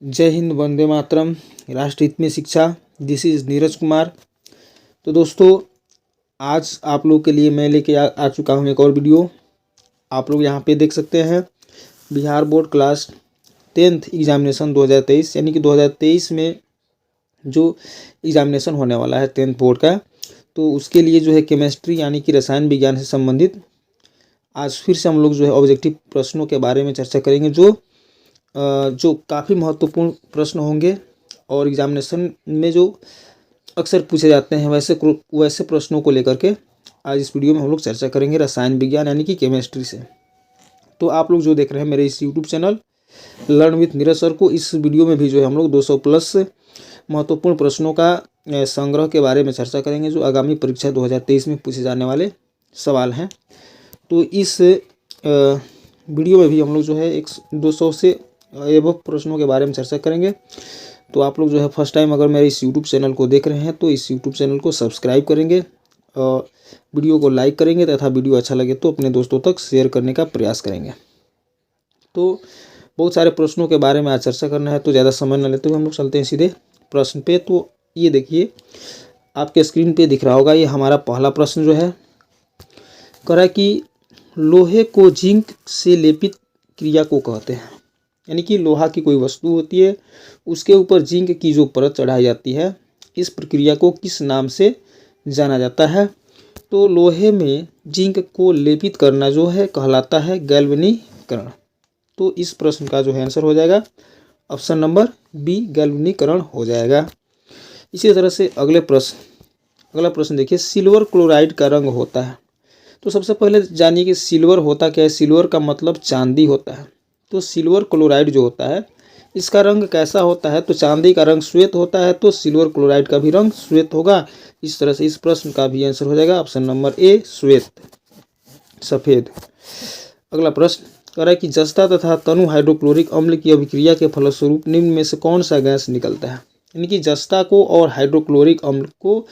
जय हिंद, वंदे मातरम। राष्ट्रहित में शिक्षा। This is Neeraj Kumar. तो दोस्तों, आज आप लोग के लिए मैं लेके आ चुका हूँ एक और वीडियो। आप लोग यहाँ पे देख सकते हैं Bihar board class 10th examination 2023, यानी कि 2023 में जो एग्जामिनेशन होने वाला है 10th बोर्ड का, तो उसके लिए जो है केमिस्ट्री यानी कि रसायन विज्ञान से संबंधित आज फिर से हम लोग जो है ऑब्जेक्टिव प्रश्नों के बारे में चर्चा करेंगे, जो काफ़ी महत्वपूर्ण प्रश्न होंगे और एग्जामिनेशन में जो अक्सर पूछे जाते हैं वैसे प्रश्नों को लेकर के आज इस वीडियो में हम लोग चर्चा करेंगे रसायन विज्ञान यानी कि केमिस्ट्री से। तो आप लोग जो देख रहे हैं मेरे इस YouTube channel learn with Neeraj sir को, इस वीडियो में भी जो है हम लोग 200 प्लस महत्वपूर्ण प्रश्नों का संग्रह के बारे में चर्चा करेंगे जो आगामी परीक्षा 2023 में पूछे जाने वाले सवाल हैं। तो इस वीडियो में भी हम लोग जो है 200 से एबव प्रश्नों के बारे में चर्चा करेंगे। तो आप लोग जो है फर्स्ट टाइम अगर मेरे इस यूट्यूब चैनल को देख रहे हैं तो इस यूट्यूब चैनल को सब्सक्राइब करेंगे और वीडियो को लाइक करेंगे तथा वीडियो अच्छा लगे तो अपने दोस्तों तक शेयर करने का प्रयास करेंगे। तो बहुत सारे प्रश्नों के बारे में आज चर्चा करना है, तो ज़्यादा समय न लेते हुए हम लोग चलते हैं सीधे प्रश्न पे। तो ये देखिए आपके स्क्रीन पे दिख रहा होगा, ये हमारा पहला प्रश्न जो है कह रहा है कि लोहे को जिंक से लेपित क्रिया को कहते हैं। यानी कि लोहा की कोई वस्तु होती है, उसके ऊपर जिंक की जो परत चढ़ाई जाती है, इस प्रक्रिया को किस नाम से जाना जाता है? तो लोहे में जिंक को लेपित करना जो है कहलाता है गैल्वेनीकरण। तो इस प्रश्न का जो है आंसर हो जाएगा ऑप्शन नंबर बी, गैल्वेनीकरण हो जाएगा। इसी तरह से अगला प्रश्न देखिए, सिल्वर क्लोराइड का रंग होता है। तो सबसे पहले जानिए कि सिल्वर होता क्या है। सिल्वर का मतलब चांदी होता है। तो सिल्वर क्लोराइड जो होता है इसका रंग कैसा होता है? तो चांदी का रंग श्वेत होता है, तो सिल्वर क्लोराइड का भी रंग श्वेत होगा। इस तरह से इस प्रश्न का भी आंसर हो जाएगा ऑप्शन नंबर ए, श्वेत, सफ़ेद। अगला प्रश्न कह रहा है कि जस्ता तथा तनु हाइड्रोक्लोरिक अम्ल की अभिक्रिया के फलस्वरूप निम्न में से कौन सा गैस निकलता है? यानी कि जस्ता को और हाइड्रोक्लोरिक अम्ल को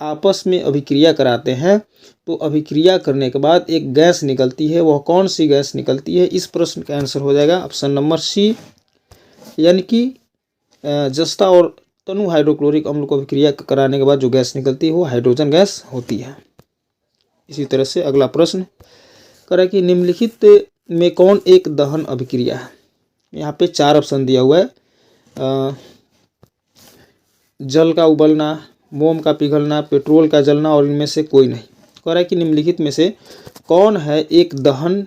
आपस में अभिक्रिया कराते हैं, तो अभिक्रिया करने के बाद एक गैस निकलती है, वह कौन सी गैस निकलती है? इस प्रश्न का आंसर हो जाएगा ऑप्शन नंबर सी, यानी कि जस्ता और तनु हाइड्रोक्लोरिक अम्ल को अभिक्रिया कराने के बाद जो गैस निकलती है वो हाइड्रोजन गैस होती है। इसी तरह से अगला प्रश्न करें कि निम्नलिखित में कौन एक दहन अभिक्रिया है? यहाँ पे 4 ऑप्शन दिया हुआ है, जल का उबलना, मोम का पिघलना, पेट्रोल का जलना और इनमें से कोई नहीं। कह रहा है कि निम्नलिखित में से कौन है एक दहन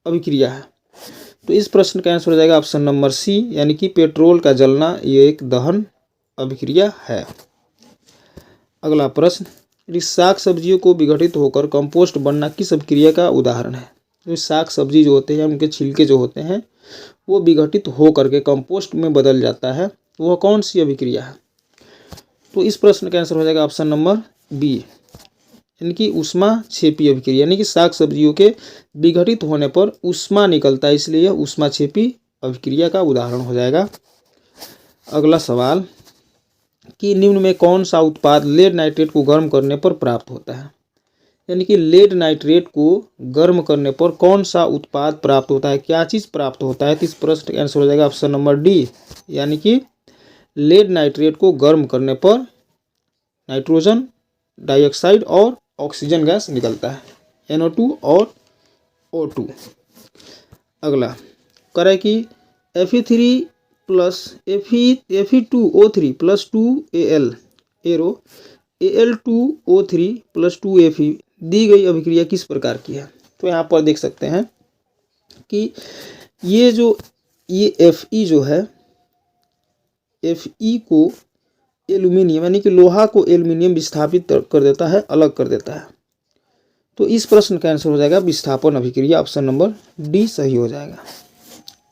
अभिक्रिया है? तो इस प्रश्न का आंसर हो जाएगा ऑप्शन नंबर सी, यानी कि पेट्रोल का जलना ये एक दहन अभिक्रिया है। अगला प्रश्न, साग सब्जियों को विघटित होकर कंपोस्ट बनना किस अभिक्रिया का उदाहरण है? तो साग सब्जी जो होते हैं उनके छिलके जो होते हैं वो विघटित हो करके कंपोस्ट में बदल जाता है, वह कौन सी अभिक्रिया है? तो इस प्रश्न का आंसर हो जाएगा ऑप्शन नंबर बी, यानी कि ऊष्माक्षेपी अभिक्रिया। यानी कि साग सब्जियों के विघटित होने पर ऊष्मा निकलता है, इसलिए यह ऊष्माक्षेपी अभिक्रिया का उदाहरण हो जाएगा। अगला सवाल कि निम्न में कौन सा उत्पाद लेड नाइट्रेट को गर्म करने पर प्राप्त होता है? यानी कि लेड नाइट्रेट को गर्म करने पर कौन सा उत्पाद प्राप्त होता है, क्या चीज़ प्राप्त होता है? तो इस प्रश्न का आंसर हो जाएगा ऑप्शन नंबर डी, यानी कि लेड नाइट्रेट को गर्म करने पर नाइट्रोजन डाइऑक्साइड और ऑक्सीजन गैस निकलता है, NO2 और O2। अगला कह रहा है कि Fe3 plus Fe2O3 plus 2Al arrow Al2O3 plus 2Fe दी गई अभिक्रिया किस प्रकार की है? तो यहाँ पर देख सकते हैं कि ये Fe जो है, Fe को एल्यूमिनियम यानी कि लोहा को एल्यूमिनियम विस्थापित कर देता है, अलग कर देता है। तो इस प्रश्न का आंसर हो जाएगा विस्थापन अभिक्रिया, ऑप्शन नंबर डी सही हो जाएगा।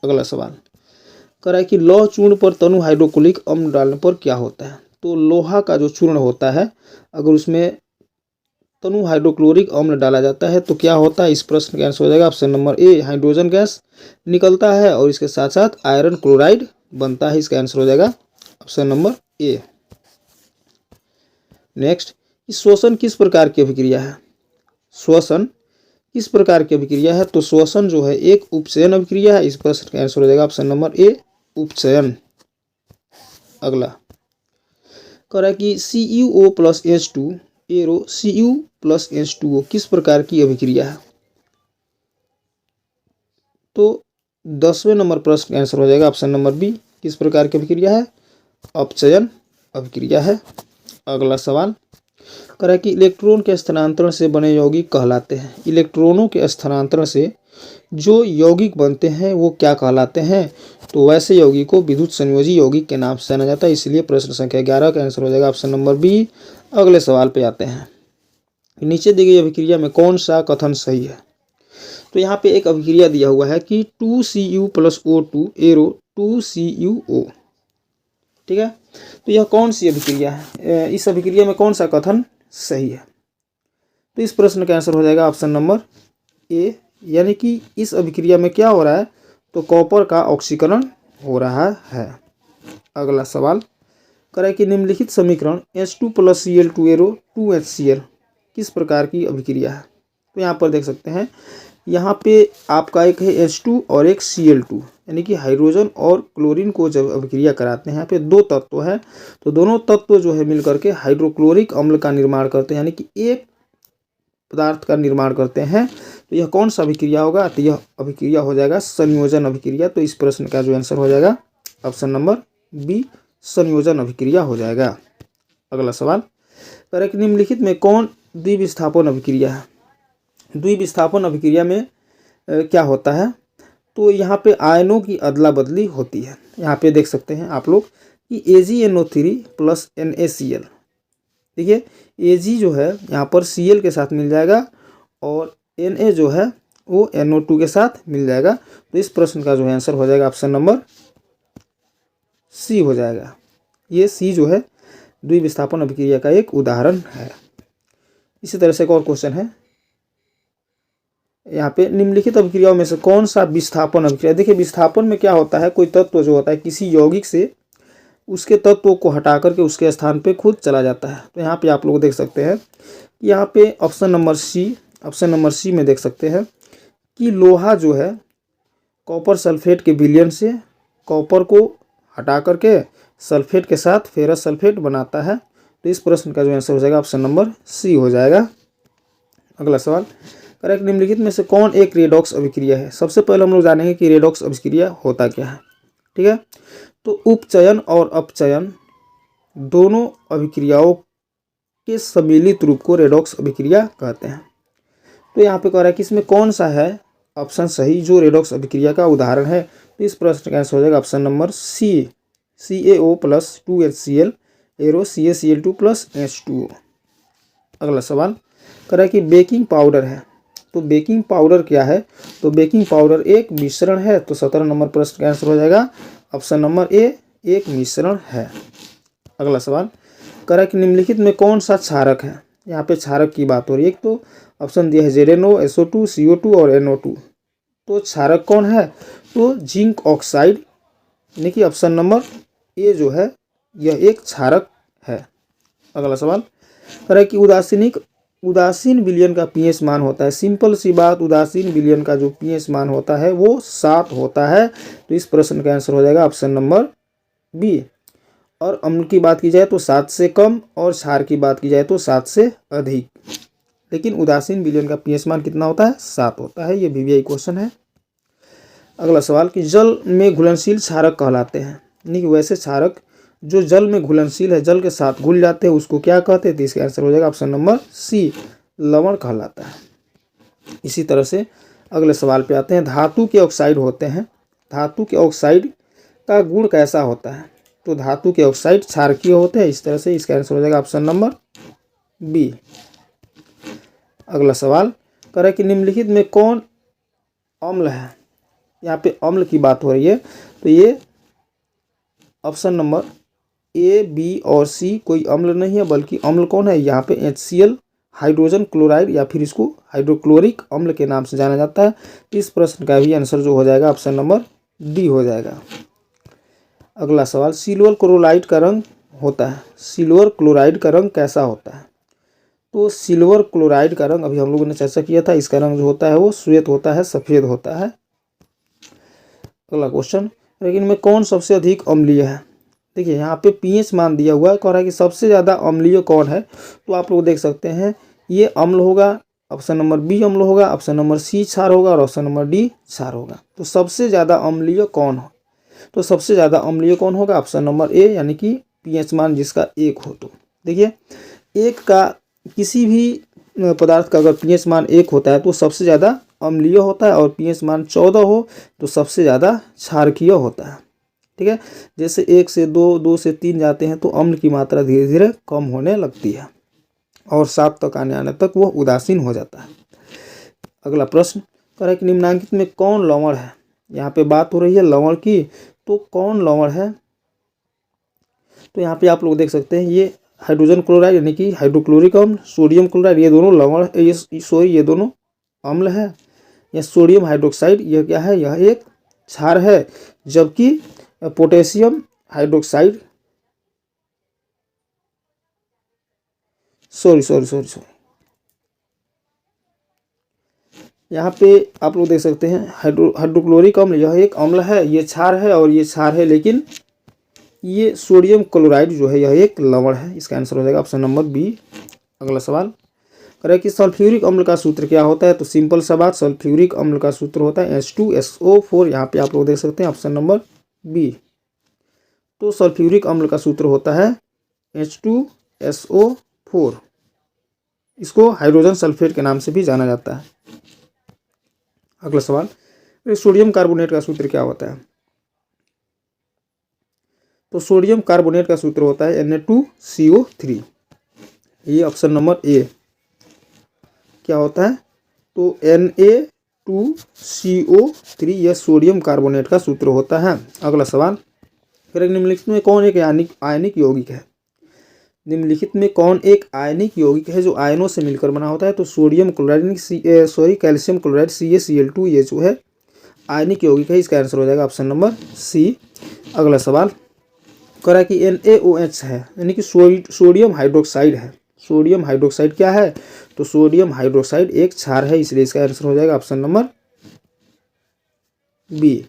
अगला सवाल कह रहा है कि लौह चूर्ण पर तनु हाइड्रोक्लोरिक अम्ल डालने पर क्या होता है? तो लोहा का जो चूर्ण होता है अगर उसमें तनु हाइड्रोक्लोरिक अम्ल डाला जाता है तो क्या होता है? इस प्रश्न का आंसर हो जाएगा option number A, hydrogen gas निकलता है और इसके साथ साथ आयरन क्लोराइड बनता है। इसका आंसर हो जाएगा ऑप्शन नंबर ए। नेक्स्ट, श्वसन किस प्रकार की अभिक्रिया है? श्वसन किस प्रकार की अभिक्रिया है? तो श्वसन जो है एक उपचयन अभिक्रिया है। इस प्रश्न का आंसर हो जाएगा ऑप्शन नंबर ए, उपचयन। अगला कह रहा है कि CuO plus H2 arrow Cu plus H2O किस प्रकार की अभिक्रिया है। तो 10वें नंबर प्रश्न का आंसर हो जाएगा ऑप्शन नंबर बी। किस प्रकार की अभिक्रिया है, अपचयन अभिक्रिया है। अगला सवाल कह रहा है कि इलेक्ट्रॉन के स्थानांतरण से बने यौगिक कहलाते हैं। इलेक्ट्रॉनों के स्थानांतरण से जो यौगिक बनते हैं वो क्या कहलाते हैं। तो वैसे यौगिक को विद्युत संयोजी यौगिक के नाम से जाना जाता है। इसलिए प्रश्न संख्या 11 का आंसर हो जाएगा ऑप्शन नंबर बी। अगले सवाल पे आते हैं। नीचे दी गई अभिक्रिया में कौन सा कथन सही है। तो यहाँ पे एक अभिक्रिया दिया हुआ है कि 2Cu plus O2 arrow 2CuO। ठीक है, तो यह कौन सी अभिक्रिया है, इस अभिक्रिया में कौन सा कथन सही है। तो इस प्रश्न का आंसर हो जाएगा ऑप्शन नंबर ए, यानी कि इस अभिक्रिया में क्या हो रहा है, तो कॉपर का ऑक्सीकरण हो रहा है। अगला सवाल कह रहा है कि निम्नलिखित समीकरण H2 plus Cl2 arrow 2HCl किस प्रकार की अभिक्रिया है। तो यहाँ पर देख सकते हैं, यहाँ पे आपका एक है H2 और एक Cl2, यानी कि हाइड्रोजन और क्लोरीन को जब अभिक्रिया कराते हैं, यहाँ पे दो तत्व है, तो दोनों तत्व जो है मिलकर के हाइड्रोक्लोरिक अम्ल का निर्माण करते हैं, यानी कि एक पदार्थ का निर्माण करते हैं। तो यह कौन सा अभिक्रिया होगा, तो यह अभिक्रिया हो जाएगा संयोजन अभिक्रिया। तो इस प्रश्न का जो आंसर हो जाएगा ऑप्शन नंबर बी, संयोजन अभिक्रिया हो जाएगा। अगला सवाल कह रहा है कि निम्नलिखित में कौन द्विविस्थापन अभिक्रिया है। द्विविस्थापन अभिक्रिया में क्या होता है, तो यहाँ पे आयनों की अदला बदली होती है। यहाँ पे देख सकते हैं आप लोग कि AgNO3 प्लस NaCl, देखिए Ag जो है यहाँ पर Cl के साथ मिल जाएगा और Na जो है वो NO2 के साथ मिल जाएगा। तो इस प्रश्न का जो है आंसर हो जाएगा ऑप्शन नंबर सी हो जाएगा। ये सी जो है द्विविस्थापन अभिक्रिया का एक उदाहरण है। इसी तरह से एक और क्वेश्चन है यहाँ पे, निम्नलिखित अभिक्रियाओं में से कौन सा विस्थापन अभिक्रिया। देखिए विस्थापन में क्या होता है, कोई तत्व जो होता है किसी यौगिक से उसके तत्वों को हटा करके उसके स्थान पे खुद चला जाता है। तो यहाँ पे आप लोग देख सकते हैं, यहाँ पे ऑप्शन नंबर सी में देख सकते हैं कि लोहा जो है कॉपर सल्फेट के विलयन से कॉपर को हटा करके सल्फेट के साथ फेरस सल्फेट बनाता है। तो इस प्रश्न का जो आंसर हो जाएगा ऑप्शन नंबर सी हो जाएगा। अगला सवाल करेक्ट, निम्नलिखित में से कौन एक रेडॉक्स अभिक्रिया है। सबसे पहले हम लोग जानेंगे कि रेडॉक्स अभिक्रिया होता क्या है। ठीक है, तो उपचयन और अपचयन दोनों अभिक्रियाओं के सम्मिलित रूप को रेडॉक्स अभिक्रिया कहते हैं। तो यहाँ पे कह रहा है कि इसमें कौन सा है ऑप्शन सही जो रेडॉक्स अभिक्रिया का उदाहरण है। तो इस प्रश्न का आंसर हो जाएगा option number C, CaO plus 2HCl arrow CaCl2 plus H2O। अगला सवाल कह रहा है कि बेकिंग पाउडर है, तो बेकिंग पाउडर क्या है। तो बेकिंग पाउडर एक मिश्रण है। तो 17 नंबर प्रश्न का आंसर हो जाएगा ऑप्शन नंबर ए, एक मिश्रण है। अगला सवाल कह रहा है कि निम्नलिखित में कौन सा क्षारक है। यहाँ पे क्षारक की बात हो रही है। एक तो ऑप्शन दिया है ZnO, SO2, CO2 और NO2। तो क्षारक कौन है, तो जिंक ऑक्साइड, यानी कि ऑप्शन नंबर ए जो है यह एक क्षारक है। अगला सवाल कह रहा है कि उदासीन विलयन का pH मान होता है। सिंपल सी बात, उदासीन विलयन का जो pH मान होता है वो 7 होता है। तो इस प्रश्न का आंसर हो जाएगा ऑप्शन नंबर बी। और अम्ल की बात की जाए तो 7 से कम और क्षार की बात की जाए तो 7 से अधिक, लेकिन उदासीन विलयन का pH मान कितना होता है, 7 होता है। ये VVI क्वेश्चन है। अगला सवाल कि जल में घुलनशील क्षारक कहलाते हैं, यानी कि वैसे क्षारक जो जल में घुलनशील है, जल के साथ घुल जाते हैं, उसको क्या कहते हैं। तो इसका आंसर हो जाएगा ऑप्शन नंबर सी, लवण कहलाता है। इसी तरह से अगले सवाल पे आते हैं, धातु के ऑक्साइड होते हैं, धातु के ऑक्साइड का गुण कैसा होता है। तो धातु के ऑक्साइड क्षारकीय होते हैं। इस तरह से इसका आंसर हो जाएगा ऑप्शन नंबर बी। अगला सवाल कह रहा है कि निम्नलिखित में कौन अम्ल है। यहाँ पे अम्ल की बात हो रही है। तो ये ऑप्शन नंबर ए, बी और सी कोई अम्ल नहीं है, बल्कि अम्ल कौन है, यहाँ पे HCl हाइड्रोजन क्लोराइड या फिर इसको हाइड्रोक्लोरिक अम्ल के नाम से जाना जाता है। इस प्रश्न का भी आंसर जो हो जाएगा ऑप्शन नंबर डी हो जाएगा। अगला सवाल, सिल्वर क्लोराइड का रंग होता है, सिल्वर क्लोराइड का रंग कैसा होता है। तो सिल्वर क्लोराइड का रंग अभी हम लोगों ने चर्चा किया था, इसका रंग जो होता है वो श्वेत होता है, सफ़ेद होता है। अगला क्वेश्चन, लेकिन इनमें कौन सबसे अधिक अम्लीय है। देखिए यहाँ पे पीएच मान दिया हुआ है, कह रहा है कि सबसे ज़्यादा अम्लीय कौन है, तो आप लोग देख सकते हैं ये अम्ल होगा, ऑप्शन नंबर बी अम्ल होगा, ऑप्शन नंबर सी क्षार होगा और ऑप्शन नंबर डी क्षार होगा। तो सबसे ज़्यादा अम्लीय कौन हो, तो सबसे ज़्यादा अम्लीय कौन होगा, ऑप्शन नंबर ए, यानी कि पीएच मान जिसका 1 हो। तो देखिए 1 का किसी भी पदार्थ का अगर पीएच मान 1 होता है तो सबसे ज़्यादा अम्लीय होता है, और पीएच मान 14 हो तो सबसे ज़्यादा क्षारकीय होता है। ठीक है, जैसे 1 से 2, 2 से 3 जाते हैं तो अम्ल की मात्रा धीरे धीरे कम होने लगती है और 7 तक आने तक वो उदासीन हो जाता है। अगला प्रश्न कह रहा है कि निम्नांकित में कौन लवण है। यहाँ पे बात हो रही है लवण की, तो कौन लवण है, तो यहाँ पे आप लोग देख सकते हैं ये हाइड्रोजन क्लोराइड यानी कि हाइड्रोक्लोरिक अम्ल, सोडियम क्लोराइड, ये दोनों लवण, ये दोनों अम्ल है। यह सोडियम हाइड्रोक्साइड यह क्या है, यह एक क्षार है, जबकि पोटेशियम हाइड्रोक्साइड सॉरी यहाँ पे आप लोग देख सकते हैं हाइड्रोक्लोरिक अम्ल यह एक अम्ल है, ये क्षार है और ये क्षार है, लेकिन ये सोडियम क्लोराइड जो है यह एक लवण है। इसका आंसर हो जाएगा ऑप्शन नंबर बी। अगला सवाल करें कि सल्फ्यूरिक अम्ल का सूत्र क्या होता है, तो सिंपल सा बात, सल्फ्यूरिक अम्ल का सूत्र होता है H2SO4। यहाँ पे आप लोग देख सकते हैं ऑप्शन नंबर बी। तो सल्फ्यूरिक अम्ल का सूत्र होता है H2SO4। इसको हाइड्रोजन सल्फेट के नाम से भी जाना जाता है। अगला सवाल, सोडियम कार्बोनेट का सूत्र क्या होता है, तो सोडियम कार्बोनेट का सूत्र होता है Na2CO3। ये ऑप्शन नंबर ए क्या होता है, तो Na2CO3 यह सोडियम कार्बोनेट का सूत्र होता है। अगला सवाल, निम्नलिखित में कौन एक आयनिक यौगिक है। निम्नलिखित में कौन एक आयनिक यौगिक है जो आयनों से मिलकर बना होता है, तो sodium chloride calcium chloride CaCl2 ये जो है आयनिक यौगिक है। इसका आंसर हो जाएगा ऑप्शन नंबर सी। अगला सवाल कह रहा है कि NaOH है यानी कि सोडियम हाइड्रोक्साइड है। सोडियम हाइड्रोक्साइड क्या है, तो सोडियम हाइड्रोक्साइड एक क्षार है, इसलिए इसका आंसर हो जाएगा ऑप्शन नंबर बी।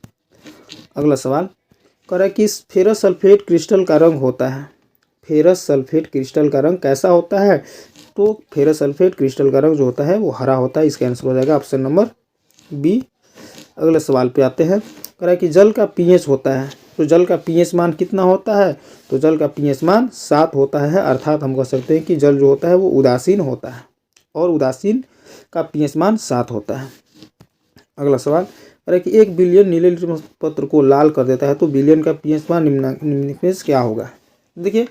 अगला सवाल कह रहा है कि फेरस सल्फेट क्रिस्टल का रंग होता है। फेरस सल्फेट क्रिस्टल का रंग कैसा होता है, तो फेरस सल्फेट क्रिस्टल का रंग जो होता है वो हरा होता है। इसका आंसर हो जाएगा ऑप्शन नंबर बी। अगले सवाल पे आते हैं, कह रहा है कि जल का पीएच होता है, तो जल का पीएच मान कितना होता है, तो जल का पीएच मान 7 होता है। अर्थात हम कह सकते हैं कि जल जो होता है वो उदासीन होता है और उदासीन का पीएच मान 7 होता है। अगला सवाल कह रहा है कि 1 बिलियन नीले लिटमस पत्र को लाल कर देता है, तो बिलियन का पीएच मान निम्नलिखित में क्या होगा। देखिए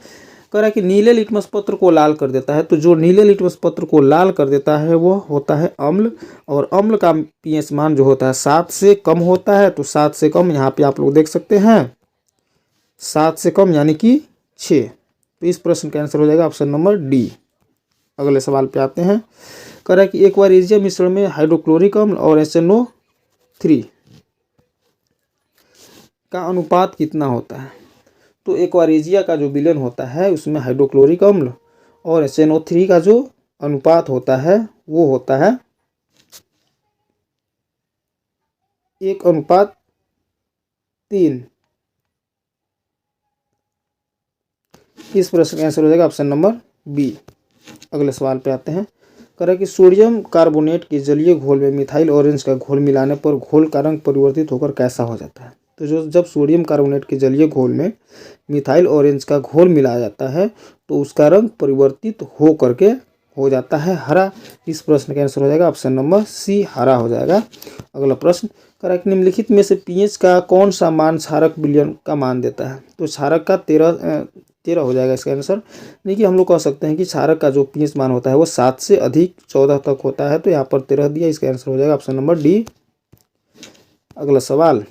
कह रहा है कि नीले लिटमस पत्र को लाल कर देता है, तो जो नीले लिटमस पत्र को लाल कर देता है वो होता है अम्ल, और अम्ल का पीएच मान जो होता है 7 से कम होता है। तो 7 से कम यहाँ पे आप लोग देख सकते हैं 7 से कम यानी कि 6। तो इस प्रश्न का आंसर हो जाएगा ऑप्शन नंबर डी। अगले सवाल पे आते हैं, कह रहा है कि एक्वारेजिया मिश्रण में हाइड्रोक्लोरिक अम्ल और HNO3 का अनुपात कितना होता है, तो एक्वारेजिया का जो विलयन होता है उसमें हाइड्रोक्लोरिक अम्ल और HNO3 का जो अनुपात होता है वो होता है 1:3। इस प्रश्न का आंसर हो जाएगा ऑप्शन नंबर बी। अगले सवाल पे आते हैं, कह रहा है कि सोडियम कार्बोनेट के जलीय घोल में मिथाइल ऑरेंज का घोल मिलाने पर घोल का रंग परिवर्तित होकर कैसा हो जाता है। तो जब सोडियम कार्बोनेट के जलीय घोल में मिथाइल ऑरेंज का घोल मिलाया जाता है तो उसका रंग परिवर्तित हो करके हो जाता है हरा। इस प्रश्न का आंसर हो जाएगा ऑप्शन नंबर सी, हरा हो जाएगा। अगला प्रश्न कह रहा है कि निम्नलिखित में से पीएच का कौन सा मान क्षारक विलयन का मान देता है, तो क्षारक का 13 हो जाएगा इसका आंसर। देखिए हम लोग कह सकते हैं कि क्षारक का जो पीएच मान होता है वो 7 से अधिक 14 तक होता है, तो यहाँ पर 13 दिया, इसका आंसर हो जाएगा ऑप्शन नंबर डी। अगला सवाल,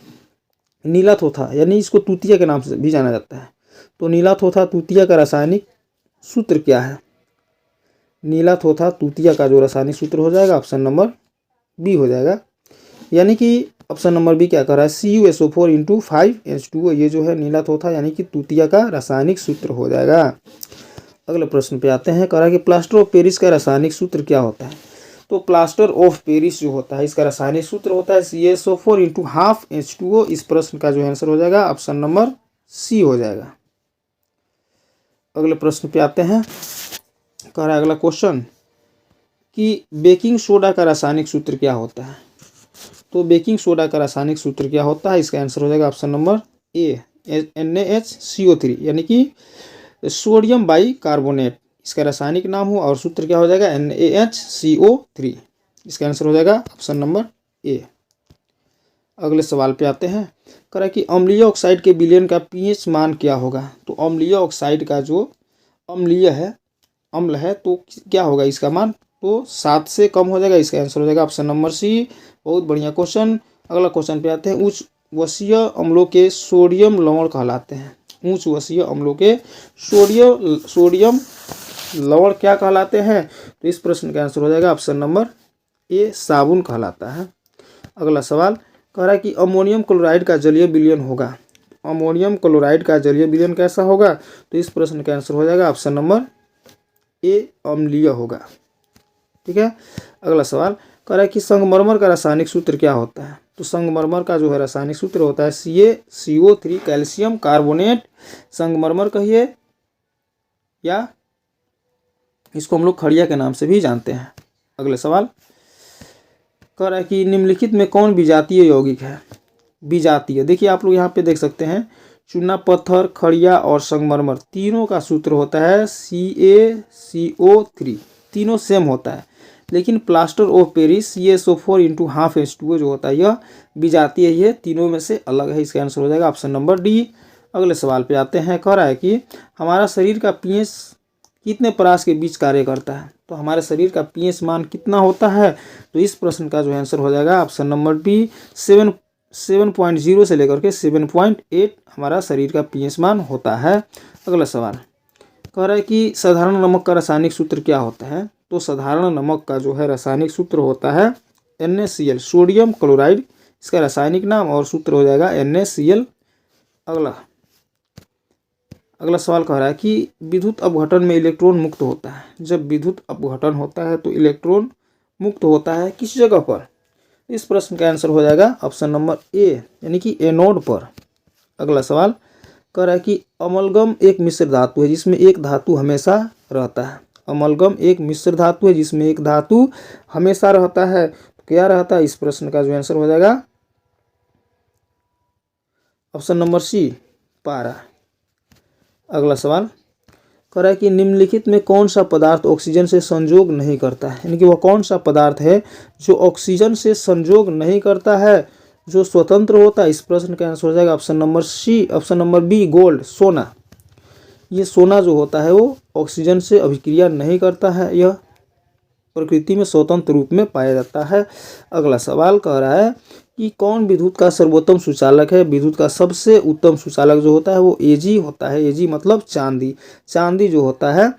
नीला थोथा यानी इसको तूतिया के नाम से भी जाना जाता है, तो नीला थोथा तूतिया का रासायनिक सूत्र क्या है। नीला थोथा तूतिया का जो रासायनिक सूत्र हो जाएगा ऑप्शन नंबर बी हो जाएगा, यानी कि ऑप्शन नंबर बी क्या कर रहा है CuSO4 × 5H2O। ये जो है नीला थोथा यानी कि तूतिया का रासायनिक सूत्र हो जाएगा। अगले प्रश्न पे आते हैं, कह रहा है कि प्लास्टर ऑफ पेरिस का रासायनिक सूत्र क्या होता है, तो प्लास्टर ऑफ पेरिस जो होता है इसका रासायनिक सूत्र होता है CaSO4 इंटू हाफ H2O। इस प्रश्न का जो आंसर हो जाएगा ऑप्शन नंबर सी हो जाएगा। अगले प्रश्न पे आते हैं। कह रहा है अगला क्वेश्चन कि बेकिंग सोडा का रासायनिक सूत्र क्या होता है। तो बेकिंग सोडा का रासायनिक सूत्र क्या होता है, इसका आंसर हो जाएगा ऑप्शन नंबर ए NaHCO3, यानी कि सोडियम बाई कार्बोनेट इसका रासायनिक नाम हो और सूत्र क्या हो जाएगा NaHCO3। इसका आंसर हो जाएगा ऑप्शन नंबर ए। अगले सवाल पे आते हैं। कह रहा है कि अम्लीय ऑक्साइड के विलयन का pH मान क्या होगा। तो अम्लीय ऑक्साइड का जो अम्लीय है, अम्ल है, तो क्या होगा इसका मान, तो 7 से कम हो जाएगा। इसका आंसर हो जाएगा ऑप्शन नंबर सी। बहुत बढ़िया क्वेश्चन। अगला क्वेश्चन पे आते हैं। उच्च वसीय अम्लों के सोडियम लवण कहलाते हैं। उच्च वसीय अम्लों के सोडियम लवण क्या कहलाते हैं। तो इस प्रश्न का आंसर हो जाएगा ऑप्शन नंबर ए साबुन कहलाता है। अगला सवाल कह रहा है कि अमोनियम क्लोराइड का जलीय विलयन होगा। अमोनियम क्लोराइड का जलीय विलयन कैसा होगा। तो इस प्रश्न का आंसर हो जाएगा ऑप्शन नंबर ए अम्लीय होगा। ठीक है। अगला सवाल कह रहा है कि संगमरमर का रासायनिक सूत्र क्या होता है। तो संगमरमर का जो है रासायनिक सूत्र होता है CaCO3 कैल्शियम कार्बोनेट। संगमरमर कहिए या इसको हम लोग खड़िया के नाम से भी जानते हैं। अगले सवाल कह रहा है कि निम्नलिखित में कौन विजातीय यौगिक है। विजातीय, देखिए आप लोग यहाँ पे देख सकते हैं, चूना पत्थर, खड़िया और संगमरमर तीनों का सूत्र होता है CaCO3। तीनों सेम होता है, लेकिन plaster of Paris CaSO4 into half H2O जो होता है यह विजातीय, ये तीनों में से अलग है। इसका आंसर हो जाएगा ऑप्शन नंबर डी। अगले सवाल पे आते हैं। कह रहा है कि हमारा शरीर का pH कितने परास के बीच कार्य करता है। तो हमारे शरीर का pH मान कितना होता है। तो इस प्रश्न का जो आंसर हो जाएगा ऑप्शन नंबर बी 7.0 से लेकर के 7.8 हमारा शरीर का pH मान होता है। अगला सवाल कह रहा है कि साधारण नमक का रासायनिक सूत्र क्या होता है। तो साधारण नमक का जो है रासायनिक सूत्र होता है NaCl सोडियम क्लोराइड इसका रासायनिक नाम और सूत्र हो जाएगा NaCl। अगला सवाल कह रहा है कि विद्युत अपघटन में इलेक्ट्रॉन मुक्त होता है। जब विद्युत अपघटन होता है तो इलेक्ट्रॉन मुक्त होता है किस जगह पर। इस प्रश्न का आंसर हो जाएगा ऑप्शन नंबर ए, यानी कि एनोड पर। अगला सवाल कह रहा है कि अमलगम एक मिश्र धातु है जिसमें एक धातु हमेशा रहता है। अमलगम एक मिश्र धातु है जिसमें एक धातु हमेशा रहता है, तो क्या रहता है। इस प्रश्न का जो आंसर हो जाएगा ऑप्शन नंबर सी पारा। अगला सवाल कह रहा है कि निम्नलिखित में कौन सा पदार्थ ऑक्सीजन से संयोग नहीं करता है, यानी कि वह कौन सा पदार्थ है जो ऑक्सीजन से संयोग नहीं करता है, जो स्वतंत्र होता है। इस प्रश्न का आंसर हो जाएगा option number C, option number B gold, सोना। ये सोना जो होता है वो ऑक्सीजन से अभिक्रिया नहीं करता है, यह प्रकृति में स्वतंत्र रूप में पाया जाता है। अगला सवाल कह रहा है कि कौन विद्युत का सर्वोत्तम सुचालक है। विद्युत का सबसे उत्तम सुचालक जो होता है वो Ag होता है। Ag मतलब चांदी। चांदी जो होता है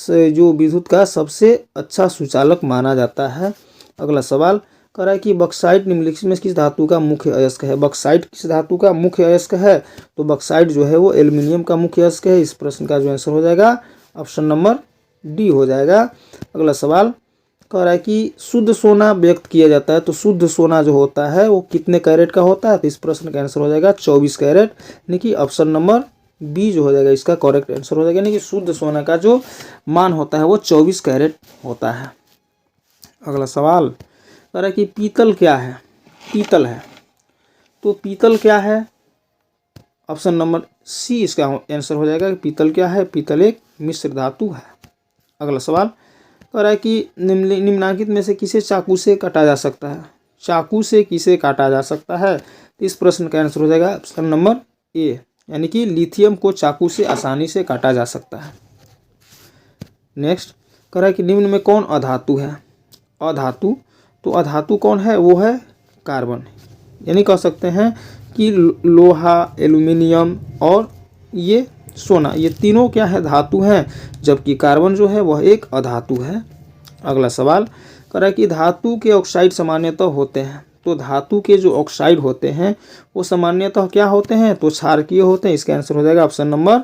जो विद्युत का सबसे अच्छा सुचालक माना जाता है। अगला सवाल कह रहा है कि बक्साइट निम्नलिखित में किस धातु का मुख्य अयस्क है। बक्साइट किस धातु का मुख्य अयस्क है। तो बक्साइट जो है वो एल्युमिनियम का मुख्य अयस्क है। इस प्रश्न का जो आंसर हो जाएगा ऑप्शन नंबर डी हो जाएगा। अगला सवाल कह रहा है कि शुद्ध सोना व्यक्त किया जाता है, तो शुद्ध सोना जो होता है वो कितने कैरेट का होता है। तो इस प्रश्न का आंसर हो जाएगा 24 कैरेट, यानी कि ऑप्शन नंबर बी जो हो जाएगा इसका करेक्ट आंसर हो जाएगा। यानी कि शुद्ध सोना का जो मान होता है वो 24 कैरेट होता है। अगला सवाल कह रहा है कि पीतल क्या है। पीतल है, तो पीतल क्या है। ऑप्शन नंबर सी इसका आंसर हो जाएगा। पीतल क्या है, पीतल एक मिश्र धातु है। अगला सवाल कह रहा है कि निम्नलिखित में से किसे चाकू से काटा जा सकता है। चाकू से किसे काटा जा सकता है। तो इस प्रश्न का आंसर हो जाएगा ऑप्शन नंबर ए, यानी कि लिथियम को चाकू से आसानी से काटा जा सकता है। नेक्स्ट कह रहा है कि निम्न में कौन अधातु है। अधातु, तो अधातु कौन है, वो है कार्बन। यानी कह सकते हैं कि लोहा, एल्युमिनियम और ये सोना, ये तीनों क्या है, धातु हैं, जबकि कार्बन जो है वह एक अधातु है। अगला सवाल कह रहा है कि धातु के ऑक्साइड सामान्यतः होते हैं। तो धातु के जो ऑक्साइड होते हैं वो सामान्यतः क्या होते हैं, तो क्षारकीय होते हैं। इसका आंसर हो जाएगा option number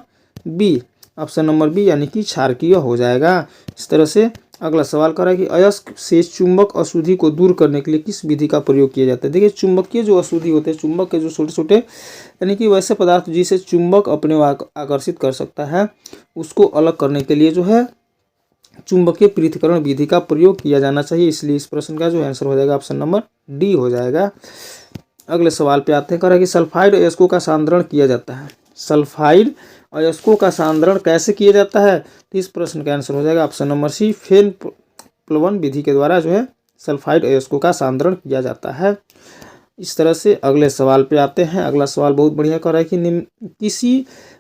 B, option number B, यानी कि क्षारकीय हो जाएगा। इस तरह से अगला सवाल कर रहा है कि अयस्क से चुंबक अशुद्धि को दूर करने के लिए किस विधि का प्रयोग किया जाता है। देखिए चुंबकीय जो अशुद्धि होते हैं, चुंबक के जो छोटे छोटे यानी कि वैसे पदार्थ जिसे चुंबक अपने ओर आकर्षित कर सकता है, उसको अलग करने के लिए जो है चुंबकीय पृथक्करण विधि का प्रयोग किया जाना चाहिए। इसलिए इस प्रश्न का जो आंसर हो जाएगा ऑप्शन नंबर डी हो जाएगा। अगले सवाल पे आते हैं, कह रहा है कि सल्फाइड अयस्कों का सांद्रण किया जाता है। सल्फाइड अयस्कों का सांद्रण कैसे किया जाता है, तो इस प्रश्न का आंसर हो जाएगा ऑप्शन नंबर सी, फेन प्लवन विधि के द्वारा जो है सल्फाइड अयस्कों का सांद्रण किया जाता है। इस तरह से अगले सवाल पे आते हैं। अगला सवाल बहुत बढ़िया कर रहा है कि किसी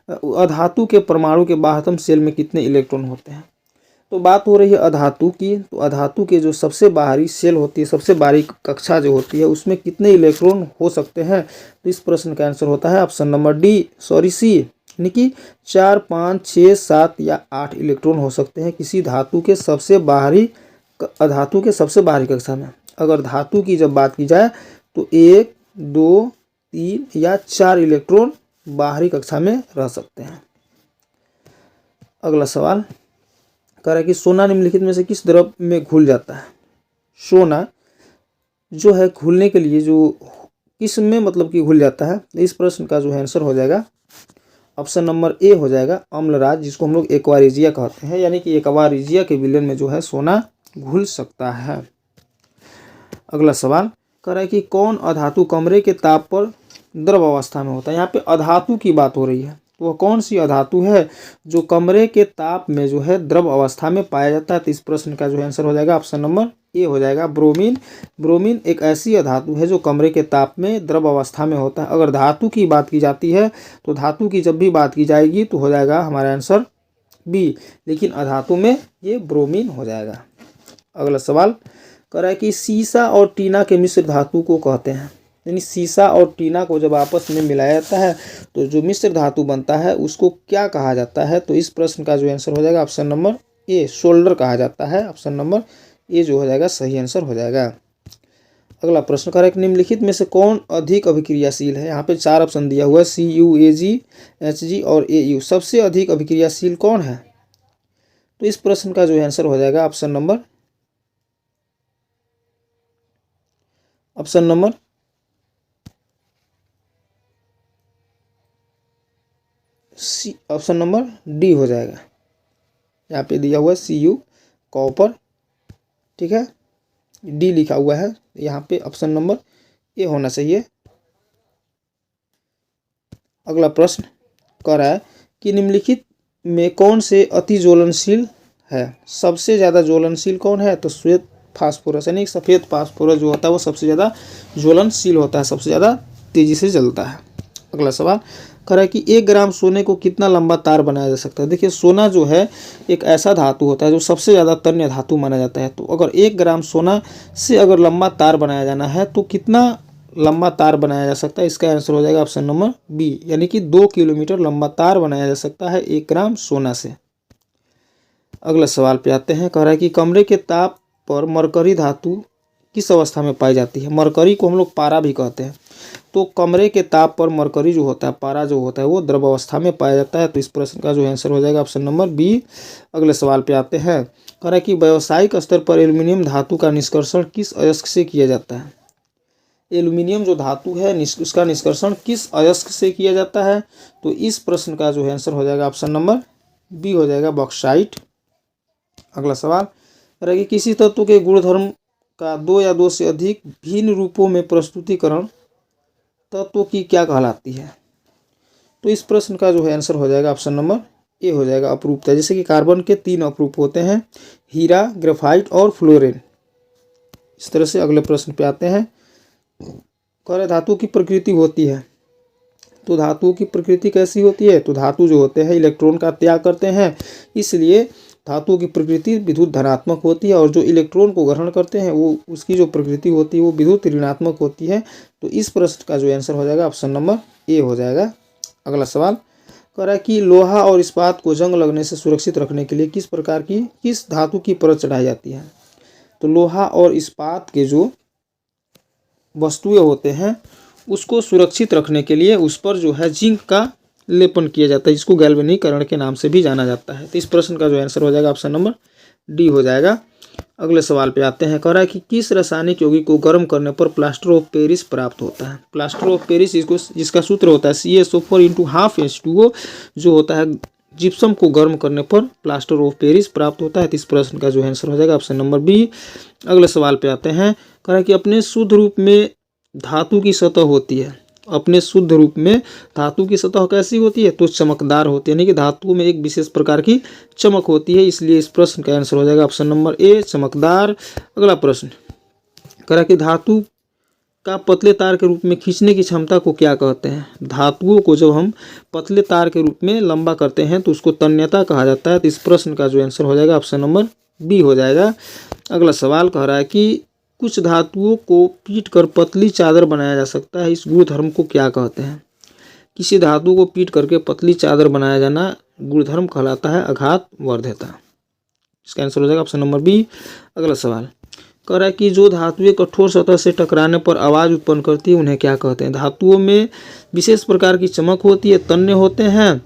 अधातु के परमाणु के बाह्यतम शेल में कितने इलेक्ट्रॉन होते हैं। तो बात हो रही है अधातु की, तो अधातु के जो सबसे बाहरी शेल होती है, सबसे बारीक कक्षा जो होती है, उसमें कितने इलेक्ट्रॉन हो सकते हैं, तो इस प्रश्न का आंसर होता है option number D sorry C, यानी कि 4, 5, 6, 7 या 8 इलेक्ट्रॉन हो सकते हैं किसी धातु के सबसे बाहरी अधातु के सबसे बाहरी कक्षा में। अगर धातु की जब बात की जाए तो 1, 2, 3 या 4 इलेक्ट्रॉन बाहरी कक्षा में रह सकते हैं। अगला सवाल कह रहा है कि सोना निम्नलिखित में से किस द्रव में घुल जाता है। सोना जो है घुलने के लिए जो किस में मतलब कि घुल जाता है, इस प्रश्न का जो आंसर हो जाएगा ऑप्शन नंबर ए हो जाएगा, अम्लराज, जिसको हम लोग एक्वारिजिया कहते हैं, यानी कि एक्वारिजिया के विलयन में जो है सोना घुल सकता है। अगला सवाल कह रहा है कि कौन अधातु कमरे के ताप पर द्रव अवस्था में होता है। यहाँ पे अधातु की बात हो रही है, तो वह कौन सी अधातु है जो कमरे के ताप में जो है द्रव अवस्था में पाया जाता है, तो इस प्रश्न का जो आंसर हो जाएगा ऑप्शन नंबर ए हो जाएगा, ब्रोमीन। ब्रोमीन एक ऐसी अधातु है जो कमरे के ताप में द्रव अवस्था में होता है। अगर धातु की बात की जाती है तो धातु की जब भी बात की जाएगी तो हो जाएगा हमारा आंसर बी, लेकिन अधातु में ये ब्रोमीन हो जाएगा। अगला सवाल कह रहा है कि सीसा और टीना के मिश्र धातु को कहते हैं, यानी सीसा और टीना को जब आपस में मिलाया जाता है तो जो मिश्र धातु बनता है उसको क्या कहा जाता है, तो इस प्रश्न का जो आंसर हो जाएगा ऑप्शन नंबर ए, सोल्डर कहा जाता है। ऑप्शन नंबर ए जो हो जाएगा सही आंसर हो जाएगा। अगला प्रश्न कह रहा है कि निम्नलिखित में से कौन अधिक अभिक्रियाशील है। यहाँ पे 4 ऑप्शन दिया हुआ है, CU, AG, HG और AU। सबसे अधिक अभिक्रियाशील कौन है, तो इस प्रश्न का जो आंसर हो जाएगा option number C, option number D हो जाएगा। यहाँ पे दिया हुआ है CU कॉपर, ठीक है, डी लिखा हुआ है, यहाँ पे ऑप्शन नंबर ए होना चाहिए। अगला प्रश्न कह रहा है कि निम्नलिखित में कौन से अति ज्वलनशील है। सबसे ज़्यादा ज्वलनशील कौन है, तो श्वेत फास्फोरस, यानी सफ़ेद फास्फोरस जो होता है वो सबसे ज़्यादा ज्वलनशील होता है, सबसे ज़्यादा तेज़ी से जलता है। अगला सवाल कह रहा है कि 1 ग्राम सोने को कितना लंबा तार बनाया जा सकता है। देखिए सोना जो है एक ऐसा धातु होता है जो सबसे ज़्यादा तन्य धातु माना जाता है, तो अगर 1 ग्राम सोना से अगर लंबा तार बनाया जाना है तो कितना लंबा तार बनाया जा सकता है, इसका आंसर हो जाएगा ऑप्शन नंबर बी, यानी कि 2 किलोमीटर लंबा तार बनाया जा सकता है 1 ग्राम सोना से। अगला सवाल पे आते हैं, कह रहा है कि कमरे के ताप पर मरकरी धातु किस अवस्था में पाई जाती है। मरकरी को हम लोग पारा भी कहते हैं, तो कमरे के ताप पर मरकरी जो होता है, पारा जो होता है वो द्रव अवस्था में पाया जाता है, तो इस प्रश्न का जो आंसर हो जाएगा ऑप्शन नंबर बी। अगले सवाल पे आते हैं, कह रहा है कि व्यावसायिक स्तर पर एल्यूमिनियम धातु का निष्कर्षण किस अयस्क से किया जाता है। एल्यूमिनियम जो धातु है उसका निष्कर्षण किस अयस्क से किया जाता है, तो इस प्रश्न का जो आंसर हो जाएगा ऑप्शन नंबर बी हो जाएगा, बॉक्साइट। अगला सवाल कह रहा है कि किसी तत्व के गुणधर्म का 2 या 2 से अधिक भिन्न रूपों में प्रस्तुतिकरण तत्व की क्या कहलाती है, तो इस प्रश्न का जो है आंसर हो जाएगा ऑप्शन नंबर ए हो जाएगा, अपरूपता। जैसे कि कार्बन के 3 अपरूप होते हैं, हीरा, ग्रेफाइट और फ्लोरीन। इस तरह से अगले प्रश्न पे आते हैं, कह रहे धातु की प्रकृति होती है, तो धातुओं की प्रकृति कैसी होती है, तो धातु जो होते हैं इलेक्ट्रॉन का त्याग करते हैं, इसलिए धातुओं की प्रकृति विद्युत धनात्मक होती है, और जो इलेक्ट्रॉन को ग्रहण करते हैं वो उसकी जो प्रकृति होती है वो विद्युत ऋणात्मक होती है, तो इस प्रश्न का जो आंसर हो जाएगा ऑप्शन नंबर ए हो जाएगा। अगला सवाल कह रहा है कि लोहा और इस्पात को जंग लगने से सुरक्षित रखने के लिए किस धातु की परत चढ़ाई जाती है, तो लोहा और इस्पात के जो वस्तुएं होते हैं उसको सुरक्षित रखने के लिए उस पर जो है जिंक का लेपन किया जाता है, जिसको गैल्वेनीकरण के नाम से भी जाना जाता है, तो इस प्रश्न का जो आंसर हो जाएगा ऑप्शन नंबर डी हो जाएगा। अगले सवाल पे आते हैं। कह रहा है कि किस रासायनिक यौगिक को गर्म करने पर प्लास्टर ऑफ पेरिस प्राप्त होता है। प्लास्टर ऑफ पेरिस इसको जिसका सूत्र होता है CaSO4 इंटू हाफ H2O, जो होता है जिप्सम को गर्म करने पर प्लास्टर ऑफ पेरिस प्राप्त होता है। तो इस प्रश्न का जो आंसर हो जाएगा ऑप्शन नंबर बी। अगले सवाल पे आते हैं। कह रहा है कि अपने शुद्ध रूप में धातु की सतह होती है। अपने शुद्ध रूप में धातु की सतह कैसी होती है, तो चमकदार होती है, यानी कि धातु में एक विशेष प्रकार की चमक होती है, इसलिए इस प्रश्न का आंसर हो जाएगा ऑप्शन नंबर ए, चमकदार। अगला प्रश्न कह रहा है कि धातु का पतले तार के रूप में खींचने की क्षमता को क्या कहते हैं। धातुओं को जब हम पतले तार के रूप में लंबा करते हैं तो उसको तन्यता कहा जाता है। तो इस प्रश्न का जो आंसर हो जाएगा ऑप्शन नंबर बी हो जाएगा। अगला सवाल कह रहा है कि कुछ धातुओं को पीट कर पतली चादर बनाया जा सकता है, इस गुणधर्म को क्या कहते हैं। किसी धातु को पीट करके पतली चादर बनाया जाना गुणधर्म कहलाता है आघात वर्ध्यता। इसका आंसर हो जाएगा ऑप्शन नंबर बी। अगला सवाल कह रहा है कि जो धातुएं कठोर सतह से टकराने पर आवाज़ उत्पन्न करती है उन्हें क्या कहते हैं। धातुओं में विशेष प्रकार की चमक होती है, तन्य होते हैं,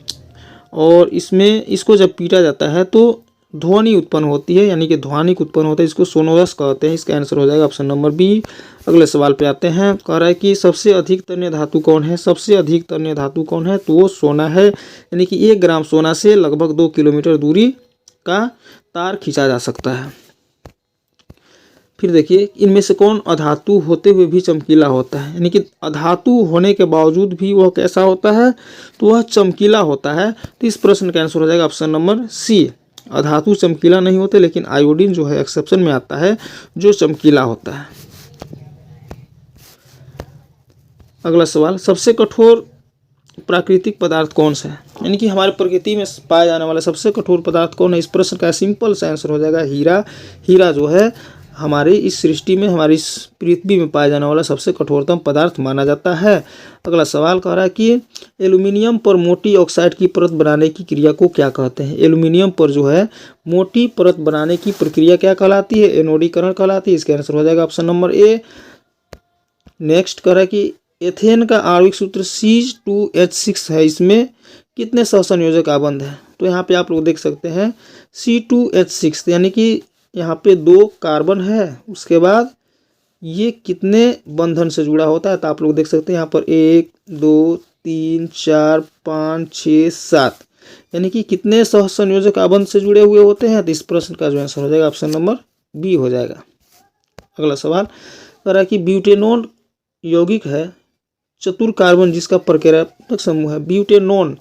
और इसमें इसको जब पीटा जाता है तो ध्वनि उत्पन्न होती है, यानी कि ध्वनिक उत्पन्न होता है, इसको सोनोरस कहते हैं। इसका आंसर हो जाएगा ऑप्शन नंबर बी। अगले सवाल पे आते हैं। कह रहा है कि सबसे अधिक तन्य धातु कौन है। सबसे अधिक तन्य धातु कौन है, तो वो सोना है, यानी कि 1 ग्राम सोना से लगभग 2 किलोमीटर दूरी का तार खींचा जा सकता है। फिर देखिए इनमें से कौन अधातु होते हुए भी चमकीला होता है, यानी कि अधातु होने के बावजूद भी वह कैसा होता है, तो वह चमकीला होता है। तो इस प्रश्न का आंसर हो जाएगा ऑप्शन नंबर सी। अधातु चमकीला नहीं होते, लेकिन आयोडीन जो है एक्सेप्शन में आता है, जो चमकीला होता है। अगला सवाल, सबसे कठोर प्राकृतिक पदार्थ कौन सा है, यानी कि हमारे प्रकृति में पाया जाने वाला सबसे कठोर पदार्थ कौन है। इस प्रश्न का सिंपल सा आंसर हो जाएगा हीरा। हीरा जो है हमारी इस सृष्टि में, हमारी इस पृथ्वी में पाया जाने वाला सबसे कठोरतम पदार्थ माना जाता है। अगला सवाल कह रहा है कि एल्यूमिनियम पर मोटी ऑक्साइड की परत बनाने की क्रिया को क्या कहते हैं। एल्यूमिनियम पर जो है मोटी परत बनाने की प्रक्रिया क्या कहलाती है, एनोडीकरण कहलाती है। इसका आंसर हो जाएगा ऑप्शन नंबर ए। नेक्स्ट कह रहा है कि एथेन का आणविक सूत्र C2H6 है, इसमें कितने सहसंयोजक आबंध है। तो यहाँ पे आप लोग देख सकते हैं C2H6, यानी कि यहाँ पे 2 कार्बन है, उसके बाद ये कितने बंधन से जुड़ा होता है, तो आप लोग देख सकते हैं यहाँ पर 1 2 3 4 5 6 7, यानी कि कितने सहसंयोजक आबंध से जुड़े हुए होते हैं। तो इस प्रश्न का जो आंसर हो जाएगा ऑप्शन नंबर बी हो जाएगा। अगला सवाल कह रहा है कि ब्यूटेनोन यौगिक है चतुर कार्बन जिसका प्रक्रियात्मक समूह है। ब्यूटेनोन,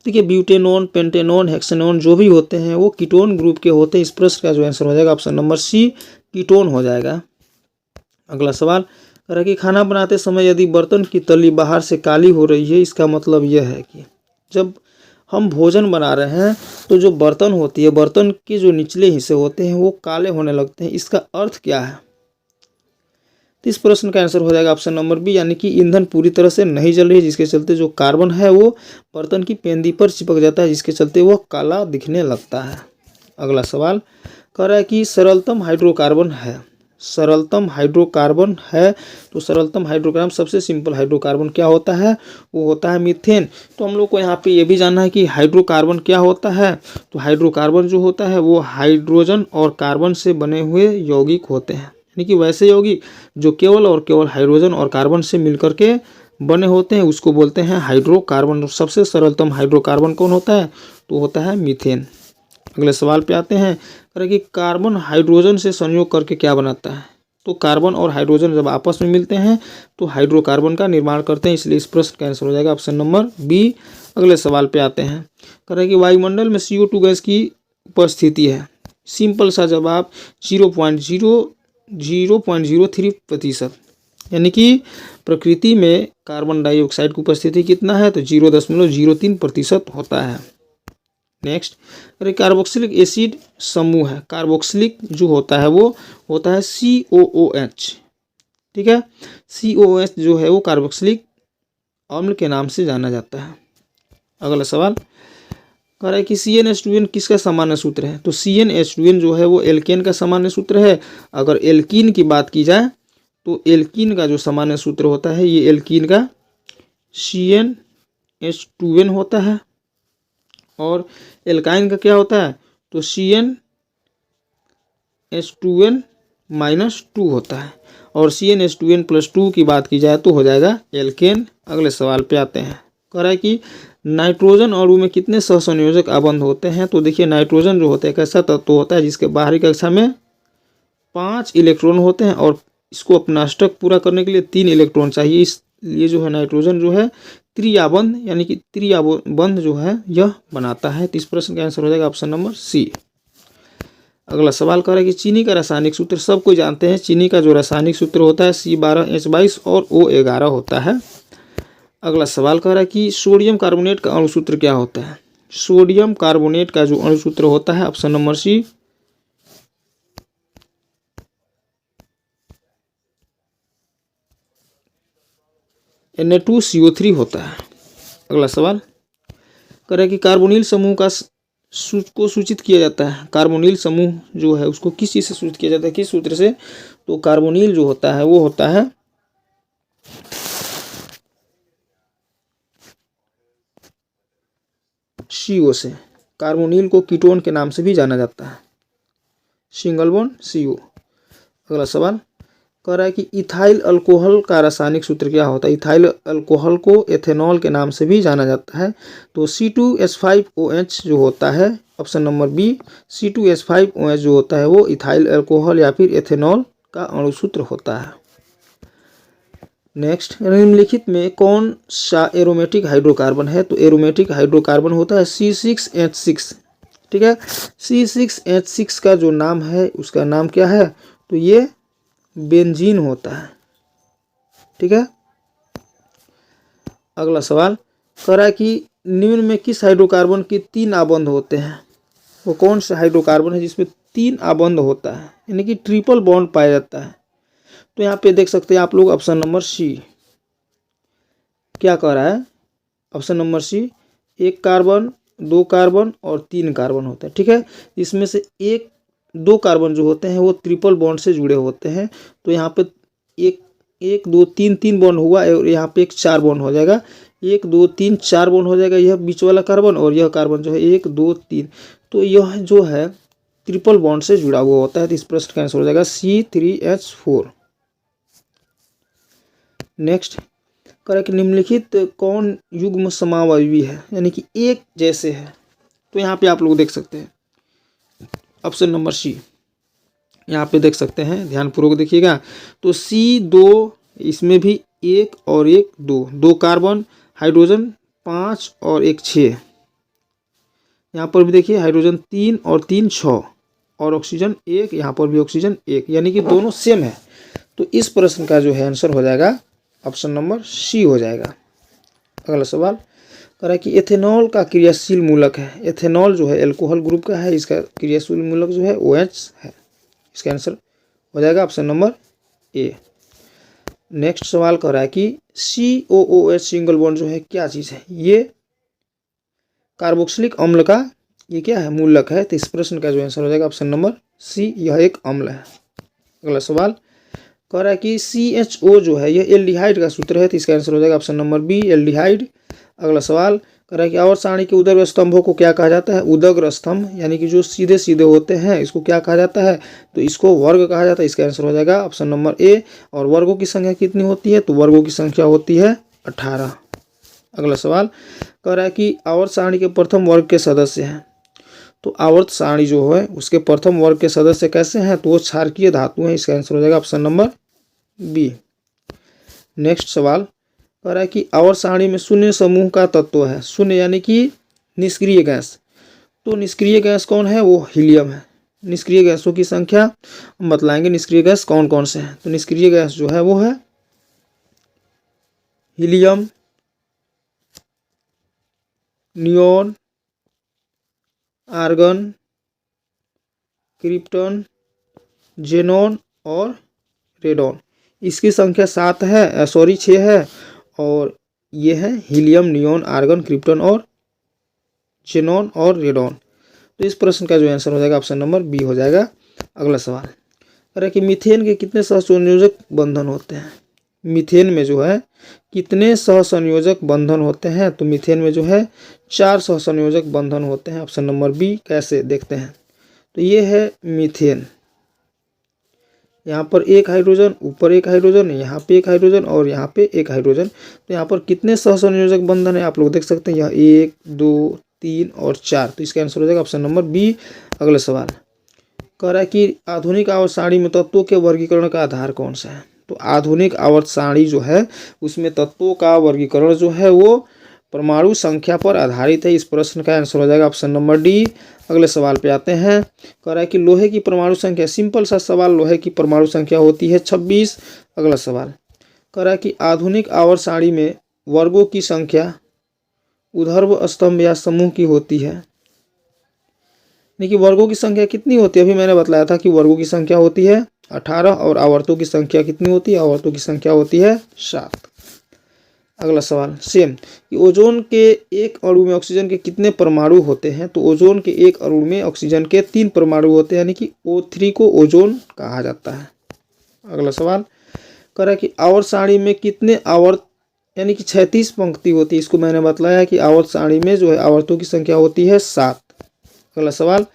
देखिए ब्यूटेनोन, पेंटेनोन, हेक्सेनोन जो भी होते हैं वो कीटोन ग्रुप के होते हैं। इस प्रश्न का जो आंसर हो जाएगा ऑप्शन नंबर सी, कीटोन हो जाएगा। अगला सवाल कह रहा है कि खाना बनाते समय यदि बर्तन की तली बाहर से काली हो रही है, इसका मतलब यह है कि जब हम भोजन बना रहे हैं तो जो बर्तन होती है, बर्तन के जो निचले हिस्से होते हैं वो काले होने लगते हैं, इसका अर्थ क्या है। तो इस प्रश्न का आंसर हो जाएगा ऑप्शन नंबर बी, यानी कि ईंधन पूरी तरह से नहीं जल रही है, जिसके चलते जो कार्बन है वो बर्तन की पेंदी पर चिपक जाता है, जिसके चलते वह काला दिखने लगता है। अगला सवाल कह रहा है कि सरलतम हाइड्रोकार्बन है। सरलतम हाइड्रोकार्बन है, तो सरलतम हाइड्रोकार्बन, सबसे सिंपल हाइड्रोकार्बन क्या होता है, वो होता है मीथेन। तो हम लोग को यहाँ पे ये भी जानना है कि हाइड्रोकार्बन क्या होता है। तो हाइड्रोकार्बन जो होता है वो हाइड्रोजन और कार्बन से बने हुए यौगिक होते हैं, यानी कि वैसे यौगिक जो केवल और केवल हाइड्रोजन और कार्बन से मिलकर के बने होते हैं उसको बोलते हैं हाइड्रोकार्बन। सबसे सरलतम हाइड्रोकार्बन कौन होता है, तो होता है मीथेन। अगले सवाल पे आते हैं, कह रहे कि कार्बन हाइड्रोजन से संयोग करके क्या बनाता है। तो कार्बन और हाइड्रोजन जब आपस में मिलते हैं तो हाइड्रोकार्बन का निर्माण करते हैं, इसलिए इस प्रश्न का आंसर हो जाएगा ऑप्शन नंबर बी। अगले सवाल पे आते हैं, कह रहे कि वायुमंडल में CO2 गैस की उपस्थिति है। सिंपल सा जवाब 0.03%, यानी कि प्रकृति में कार्बन डाइऑक्साइड की उपस्थिति कितना है, तो 0.03% होता है। नेक्स्ट, अरे कार्बोक्सिलिक एसिड समूह है। कार्बोक्सिलिक जो होता है वो होता है COOH, ठीक है। COOH जो है वो कार्बोक्सिलिक अम्ल के नाम से जाना जाता है। अगला सवाल कह रहा है कि CnH2n किसका सामान्य सूत्र है। तो CnH2n जो है वो एल्केन का सामान्य सूत्र है। अगर एल्कीन की बात की जाए तो एल्कीन का जो सामान्य सूत्र होता है ये एल्कीन का CnH2n होता है, और एल्काइन का क्या होता है, तो CnH2 CnH2n-2 होता है, और CnH2n+2 की बात की जाए तो हो जाएगा एल्केन। अगले सवाल पे आते हैं। कह रहा है कि नाइट्रोजन अणु में कितने सहसंयोजक आबंध होते हैं। तो देखिए, नाइट्रोजन जो होता है एक ऐसा तत्व होता है जिसके बाहरी कक्षा में 5 इलेक्ट्रॉन होते हैं, और इसको अपना अष्टक पूरा करने के लिए 3 इलेक्ट्रॉन चाहिए। इसलिए जो है नाइट्रोजन जो है त्रिआबंध यानी कि त्रिआबंध जो है यह बनाता है। तो इस प्रश्न का आंसर हो जाएगा ऑप्शन नंबर सी। अगला सवाल कर रहा है कि चीनी का रासायनिक सूत्र सब कोई जानते हैं। चीनी का जो रासायनिक सूत्र होता है C12H22 और O11 होता है। अगला सवाल कर रहा है कि सोडियम कार्बोनेट का अणुसूत्र क्या होता है। सोडियम कार्बोनेट का जो अणुसूत्र होता है ऑप्शन नंबर सी Na2CO3 होता है। अगला सवाल कर रहा है कि कार्बोनिल समूह को सूचित किया जाता है। कार्बोनिल समूह जो है उसको किस चीज से सूचित किया जाता है, किस सूत्र से। तो कार्बोनिल जो होता है वो होता है CO से। कार्बोनिल को कीटोन के नाम से भी जाना जाता है, सिंगल बॉन्ड CO। अगला सवाल कह रहा है कि इथाइल अल्कोहल का रासायनिक सूत्र क्या होता है। इथाइल अल्कोहल को एथेनॉल के नाम से भी जाना जाता है। तो C2H5OH जो होता है ऑप्शन नंबर बी, C2H5OH जो होता है वो इथाइल अल्कोहल या फिर एथेनॉल का अणुसूत्र होता है। नेक्स्ट, निम्नलिखित में कौन सा एरोमेटिक हाइड्रोकार्बन है। तो एरोमेटिक हाइड्रोकार्बन होता है C6H6। ठीक है, C6H6 का जो नाम है उसका नाम क्या है। तो ये बेंजीन होता है। ठीक है। अगला सवाल कह रहा है कि निम्न में किस हाइड्रोकार्बन के 3 आबंध होते हैं। वो कौन सा हाइड्रोकार्बन है जिसमें 3 आबंध होता है, यानी कि ट्रिपल बॉन्ड पाया जाता है। तो यहाँ पे देख सकते हैं आप लोग ऑप्शन नंबर सी क्या कह रहा है। Option number C 1 carbon, 2 carbon और 3 कार्बन होता है। ठीक है, इसमें से 2 कार्बन जो होते हैं वो ट्रिपल बॉन्ड से जुड़े होते हैं। तो यहाँ पे 1 2 3 बॉन्ड हुआ और यहाँ पे 4 बॉन्ड हो जाएगा। 1 2 3 4 बॉन्ड हो जाएगा यह बीच वाला कार्बन, और यह कार्बन जो है 1 2 3। तो यह जो है ट्रिपल बॉन्ड से जुड़ा हुआ होता है। तो इस प्रश्न का आंसर हो जाएगा C3H4। नेक्स्ट, करें कि निम्नलिखित कौन युग्म समावयवी है, यानी कि एक जैसे है। तो यहाँ पे आप लोग देख सकते हैं ऑप्शन नंबर सी, यहाँ पे देख सकते हैं, ध्यानपूर्वक देखिएगा। तो C2 इसमें भी 1 और 1 2 कार्बन, हाइड्रोजन 5 और 1 6। यहाँ पर भी देखिए हाइड्रोजन 3 और 3 6 और ऑक्सीजन 1, यहाँ पर भी ऑक्सीजन 1, यानी कि दोनों सेम है। तो इस प्रश्न का जो है आंसर हो जाएगा ऑप्शन नंबर सी हो जाएगा। अगला सवाल कह रहा है कि एथेनॉल का क्रियाशील मूलक है। एथेनॉल जो है एल्कोहल ग्रुप का है, इसका क्रियाशील मूलक जो है OH है। इसका आंसर हो जाएगा ऑप्शन नंबर ए। नेक्स्ट सवाल कह रहा है कि COOH सिंगल बॉन्ड जो है क्या चीज़ है। ये कार्बोक्सिलिक अम्ल का ये क्या है, मूलक है। तो इस प्रश्न का जो आंसर हो जाएगा ऑप्शन नंबर सी, यह एक अम्ल है। अगला सवाल कह रहा है कि CHO जो है यह एल्डिहाइड का सूत्र है। तो इसका आंसर हो जाएगा ऑप्शन नंबर बी, एल्डिहाइड। अगला सवाल कह रहा है कि आवर्त सारणी के उदग्र स्तंभों को क्या कहा जाता है। उदग्र स्तंभ यानी कि जो सीधे सीधे होते हैं इसको क्या कहा जाता है। तो इसको वर्ग कहा जाता है। इसका आंसर हो जाएगा ऑप्शन नंबर ए। और वर्गों की संख्या कितनी होती है। तो वर्गों की संख्या होती है 18। अगला सवाल कह रहा है कि आवर्त सारणी के प्रथम वर्ग के सदस्य हैं। तो आवर्त सारणी जो है उसके प्रथम वर्ग के सदस्य कैसे हैं। तो वो क्षारकीय धातु हैं। इसका आंसर हो जाएगा ऑप्शन नंबर बी। नेक्स्ट सवाल कह रहा है कि आवर्त सारणी में शून्य समूह का तत्व है। शून्य यानी कि निष्क्रिय गैस। तो निष्क्रिय गैस कौन है, वो हीलियम है। निष्क्रिय गैसों की संख्या हम बतलाएंगे, निष्क्रिय गैस कौन कौन से हैं। तो निष्क्रिय गैस जो है वो है helium, neon, argon, krypton, xenon और रेडॉन। इसकी संख्या 6 है। और ये है हीलियम, नियोन, आर्गन, क्रिप्टन और जेनॉन और रेडॉन। तो इस प्रश्न का जो आंसर हो जाएगा ऑप्शन नंबर बी हो जाएगा। अगला सवाल अरे कि मीथेन के कितने सहसंयोजक बंधन होते हैं। मीथेन में जो है कितने सहसंयोजक बंधन होते हैं। तो मीथेन में जो है 4 सहसंयोजक बंधन होते हैं। ऑप्शन नंबर बी कैसे देखते हैं। तो ये है मीथेन। यहाँ पर एक हाइड्रोजन, ऊपर एक हाइड्रोजन, यहाँ पे एक हाइड्रोजन और यहाँ पे एक हाइड्रोजन। तो यहाँ पर कितने सहसंयोजक बंधन है आप लोग देख सकते हैं, यह 1 2 3 और 4। तो इसका आंसर हो जाएगा ऑप्शन नंबर बी। अगला सवाल कह रहा है कि आधुनिक आवर्त सारणी में तत्वों के वर्गीकरण का आधार कौन सा है। तो आधुनिक आवर्त सारणी जो है उसमें तत्वों का वर्गीकरण जो है वो परमाणु संख्या पर आधारित है। इस प्रश्न का आंसर हो जाएगा ऑप्शन नंबर डी। अगले सवाल पे आते हैं। कह रहा है कि लोहे की परमाणु संख्या, सिंपल सा सवाल, लोहे की परमाणु संख्या होती है 26। अगला सवाल कह रहा है कि आधुनिक आवर्त सारणी में वर्गों की संख्या ऊर्ध्व स्तंभ या समूह की होती है। देखिए वर्गों की संख्या कितनी होती है, अभी मैंने बतलाया था कि वर्गों की संख्या होती है 18 और आवर्तों की संख्या कितनी होती है, आवर्तों की संख्या होती है 7। अगला सवाल सेम कि ओजोन के एक अणु में ऑक्सीजन के कितने परमाणु होते हैं। तो ओजोन के एक अणु में ऑक्सीजन के 3 परमाणु होते हैं, यानी कि O3 को ओजोन कहा जाता है। अगला सवाल कह रहा है कि आवर्त सारणी में कितने आवर्त यानी कि 36 पंक्ति होती है। इसको मैंने बतलाया कि आवर्त सारणी में जो है आवर्तों की संख्या होती है 7। अगला सवाल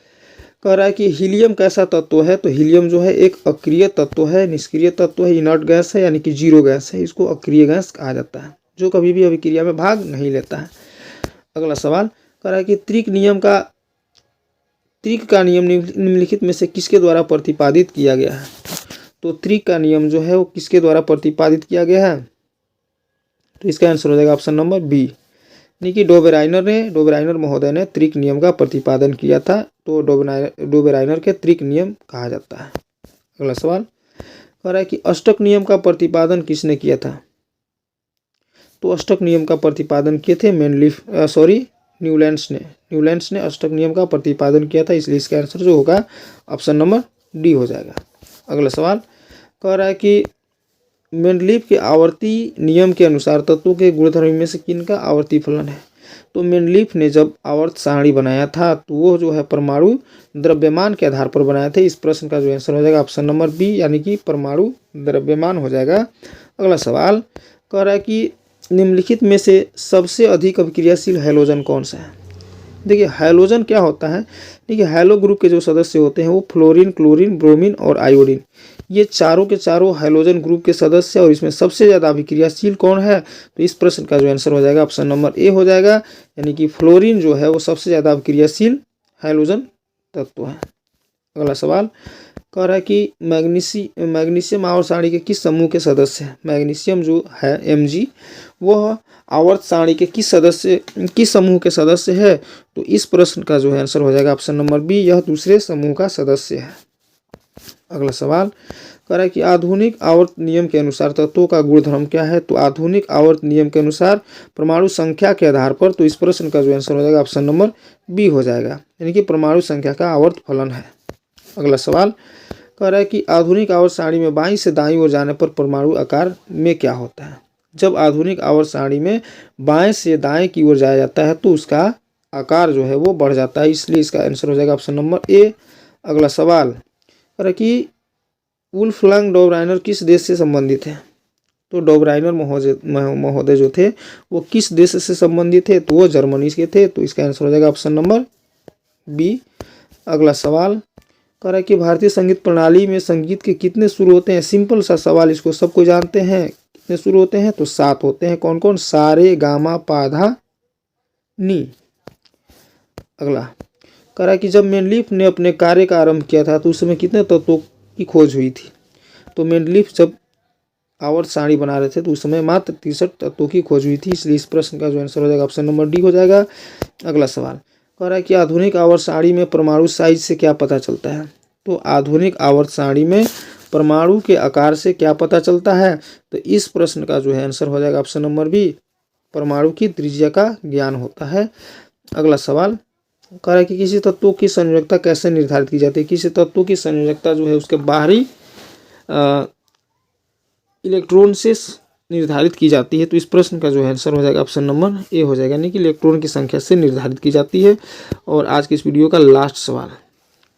कह रहा है कि हीलियम कैसा तत्व है। तो हीलियम जो है एक अक्रिय तत्व है, निष्क्रिय तत्व है, इनर्ट गैस है, यानी कि जीरो गैस है। इसको अक्रिय गैस कहा जाता है जो कभी भी अभिक्रिया में भाग नहीं लेता है। अगला सवाल कह रहा है कि त्रिक का नियम निम्नलिखित में से किसके द्वारा प्रतिपादित किया गया है। तो त्रिक का नियम जो है वो किसके द्वारा प्रतिपादित किया गया है। तो इसका आंसर हो जाएगा ऑप्शन नंबर बी, यानी कि डोबेराइनर महोदय ने त्रिक नियम का प्रतिपादन किया था। तो डोबेराइनर के त्रिक नियम कहा जाता है। अगला सवाल कह रहा है कि अष्टक नियम का प्रतिपादन किसने किया था। तो अष्टक नियम का प्रतिपादन किए थे न्यूलैंड्स ने अष्टक नियम का प्रतिपादन किया था, इसलिए इसका आंसर जो होगा ऑप्शन नंबर डी हो जाएगा। अगला सवाल कह रहा है कि मेंडलीफ के आवर्ती नियम के अनुसार तत्वों के गुणधर्म में से किनका आवर्ती फलन है। तो मेंडलीफ ने जब आवर्त सारणी बनाया था तो वो जो है परमाणु द्रव्यमान के आधार पर बनाए थे। इस प्रश्न का जो आंसर हो जाएगा ऑप्शन नंबर बी, यानी कि परमाणु द्रव्यमान हो जाएगा। अगला सवाल कह रहा है कि निम्नलिखित में से सबसे अधिक अभिक्रियाशील हैलोजन कौन सा है। देखिए हैलोजन क्या होता है, देखिए हैलो ग्रुप के जो सदस्य होते हैं वो फ्लोरीन, क्लोरीन, ब्रोमीन और आयोडीन, ये चारों के चारों हैलोजन ग्रुप के सदस्य। और इसमें सबसे ज़्यादा अभिक्रियाशील कौन है। तो इस प्रश्न का जो आंसर हो जाएगा ऑप्शन नंबर ए हो जाएगा, यानी कि फ्लोरीन जो है वो सबसे ज़्यादा अभिक्रियाशील हैलोजन तत्व है। अगला सवाल कह रहा है कि मैग्नीशियम आवर्त सारणी के किस समूह के सदस्य हैं। मैग्नीशियम जो है Mg वह आवर्त सारणी के किस समूह के सदस्य है। तो इस प्रश्न का जो है आंसर हो जाएगा ऑप्शन नंबर बी, यह दूसरे समूह का सदस्य है। अगला सवाल कह रहा है कि आधुनिक आवर्त नियम के अनुसार तत्वों का गुणधर्म क्या है। तो आधुनिक आवर्त नियम के अनुसार परमाणु संख्या के आधार पर, तो इस प्रश्न का जो आंसर हो जाएगा ऑप्शन नंबर बी हो जाएगा, यानी कि परमाणु संख्या का आवर्त फलन है। अगला सवाल कह रहा है कि आधुनिक आवर्त सारणी में बाईं से दाईं ओर जाने पर परमाणु आकार में क्या होता है। जब आधुनिक आवर्त सारणी में बाएं से दाएं की ओर जाया जाता है तो उसका आकार जो है वो बढ़ जाता है, इसलिए इसका आंसर हो जाएगा ऑप्शन नंबर ए। अगला सवाल कह रहा है कि वुल्फगांग डोबराइनर किस देश से संबंधित है। तो डोबराइनर महोदय जो थे वो किस देश से संबंधित थे। तो वो जर्मनी के थे, तो इसका आंसर हो जाएगा ऑप्शन नंबर बी। अगला सवाल कह रहा है कि भारतीय संगीत प्रणाली में संगीत के कितने सुर होते हैं। सिंपल सा सवाल, इसको सबको जानते हैं। कितने सुर होते हैं। तो 7 होते हैं। कौन कौन, सा रे गा मा पा धा नी। अगला कह रहा है कि जब मेंडलीफ ने अपने कार्य का आरंभ किया था तो उस समय कितने तत्वों की खोज हुई थी। तो मेंडलीफ जब आवर्त सारणी बना रहे थे तो उस समय मात्र 63 तत्वों की खोज हुई थी, इसलिए इस प्रश्न का जो आंसर हो जाएगा ऑप्शन नंबर डी हो जाएगा। अगला सवाल कह रहा है कि आधुनिक आवर्त सारणी में परमाणु साइज से क्या पता चलता है। तो आधुनिक आवर्त सारणी में परमाणु के आकार से क्या पता चलता है। तो इस प्रश्न का जो है आंसर हो जाएगा ऑप्शन नंबर बी, परमाणु की त्रिज्या का ज्ञान होता है। अगला सवाल कह रहा है कि किसी तत्वों की संयोजकता कैसे निर्धारित की जाती है। किसी तत्वों की संयोजकता जो है उसके बाहरी इलेक्ट्रॉन से निर्धारित की जाती है। तो इस प्रश्न का जो है आंसर हो जाएगा ऑप्शन नंबर ए हो जाएगा, यानी कि इलेक्ट्रॉन की संख्या से निर्धारित की जाती है। और आज के इस वीडियो का लास्ट सवाल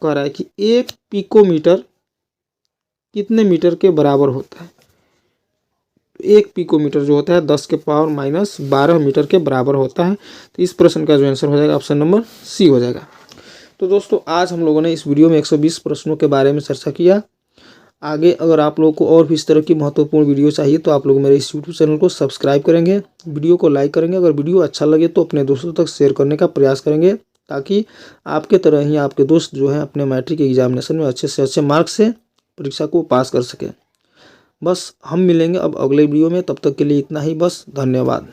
कह रहा है कि 1 पिकोमीटर कितने मीटर के बराबर होता है। 1 पिकोमीटर जो होता है 10 के पावर -12 मीटर के बराबर होता है। तो इस प्रश्न का जो आंसर हो जाएगा ऑप्शन नंबर सी हो जाएगा। तो दोस्तों आज हम लोगों ने इस वीडियो में 120 प्रश्नों के बारे में चर्चा किया। आगे अगर आप लोगों को और भी इस तरह की महत्वपूर्ण वीडियो चाहिए तो आप लोग मेरे इस यूट्यूब चैनल को सब्सक्राइब करेंगे, वीडियो को लाइक करेंगे, अगर वीडियो अच्छा लगे तो अपने दोस्तों तक शेयर करने का प्रयास करेंगे, ताकि आपके तरह ही आपके दोस्त जो हैं अपने मैट्रिक एग्जामिनेशन में अच्छे से अच्छे मार्क्स से परीक्षा को पास कर सकें। बस हम मिलेंगे अब अगले वीडियो में, तब तक के लिए इतना ही, बस धन्यवाद।